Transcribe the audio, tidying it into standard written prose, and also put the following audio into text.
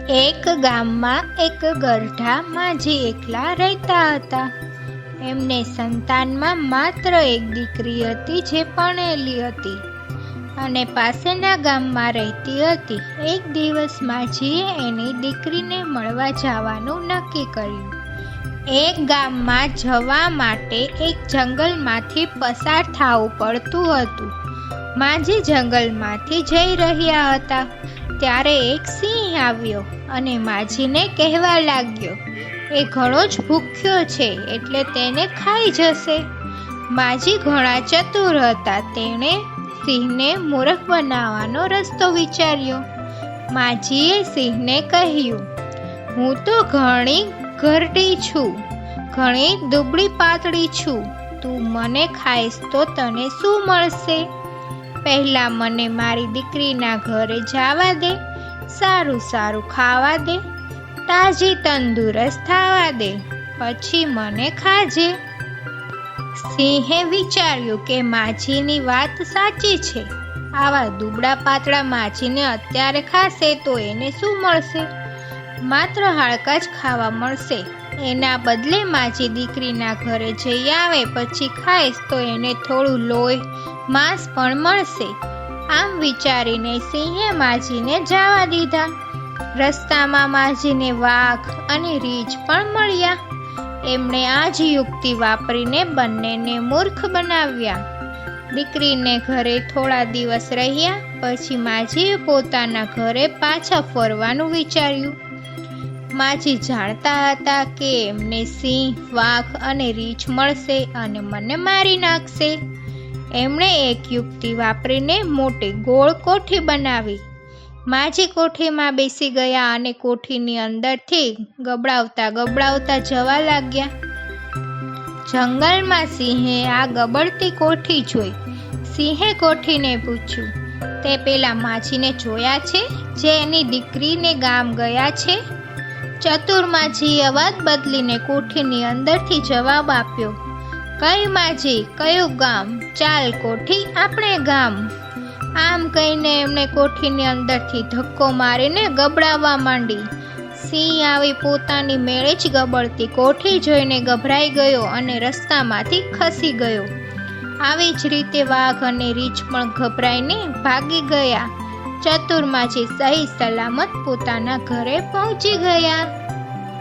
એક ગામમાં એક ગરઢા માજી એકલા રહેતા હતા. એમને સંતાનમાં માત્ર એક દીકરી હતી જે પરણેલી હતી અને પાસેના ગામમાં રહેતી હતી. એક દિવસ માજીએ એની દીકરીને મળવા જવાનું નક્કી કર્યું. એક ગામમાં જવા માટે એક જંગલમાંથી પસાર થવું પડતું હતું. માજી જંગલમાંથી જઈ રહ્યા હતા ત્યારે એક સિંહ આવ્યો અને માજીને કહેવા લાગ્યો, એ ઘણો જ ભૂખ્યો છે એટલે તેને ખાઈ જશે. માજી ઘણા ચતુર હતા. તેણે સિંહને મૂર્ખ બનાવવાનો રસ્તો વિચાર્યો. માજીએ સિંહને કહ્યું, હું તો ઘણી ઘરડી છું, ઘણી દુબળી પાતળી છું. તું મને ખાઈશ તો તને શું મળશે? પહેલા મને મારી દીકરીના ઘરે જવા દે, સારું સારું ખાવા દે, તાજી તંદુરસ્ત થવા દે, પછી મને ખાજે. સિંહે વિચાર્યું કે માજીની વાત સાચી છે. આવા દુબળા પાતળા માજીને અત્યારે ખાશે તો એને શું મળશે? માત્ર હાડકાં જ ખાવા મળશે. એના બદલે માજી દીકરીના ઘરે જઈ આવે પછી ખાઈશ તો એને થોડું લોહી માંસ પણ મળશે. આમ વિચારીને સિંહે માજીને જવા દીધા. રસ્તામાં માજીને વાઘ અને રીંછ પણ મળ્યા. એમણે આ જ યુક્તિ વાપરીને બંનેને મૂર્ખ બનાવ્યા. દીકરીને ઘરે થોડા દિવસ રહ્યા પછી માજીએ પોતાના ઘરે પાછા ફરવાનું વિચાર્યું. માજી જાણતા હતા કે એમને સિંહ, વાઘ અને રીંછ મળશે અને મને મારી નાખશે. એમણે એક યુક્તિ વાપરીને મોટી ગોળ કોઠી બનાવી. માજી કોઠીમાં બેસી ગયા અને કોઠીની અંદરથી ગબડાવતા ગબડાવતા જવા લાગ્યા. જંગલમાં સિંહે આ ગબડતી કોઠી જોઈ. સિંહે કોઠીને પૂછ્યું, તે પેલા માજીને જોયા છે જે એની દીકરીને ગામ ગયા છે? ચતુર માજીએ અવાજ બદલીને કોઠીની અંદરથી જવાબ આપ્યો, કઈ માજી, કયું ગામ? ચાલ કોઠી, આપણે ગામ. આમ કહીને એમણે કોઠીની અંદરથી ધક્કો મારીને ગબડાવવા માંડી. સિંહ આવી પોતાની મેળે જ ગબડતી કોઠી જોઈને ગભરાઈ ગયો અને રસ્તામાંથી ખસી ગયો. આવી જ રીતે વાઘ અને રીંછ પણ ગભરાઈને ભાગી ગયા. ચતુર માજી સહી સલામત પોતાના ઘરે પહોંચી ગયા.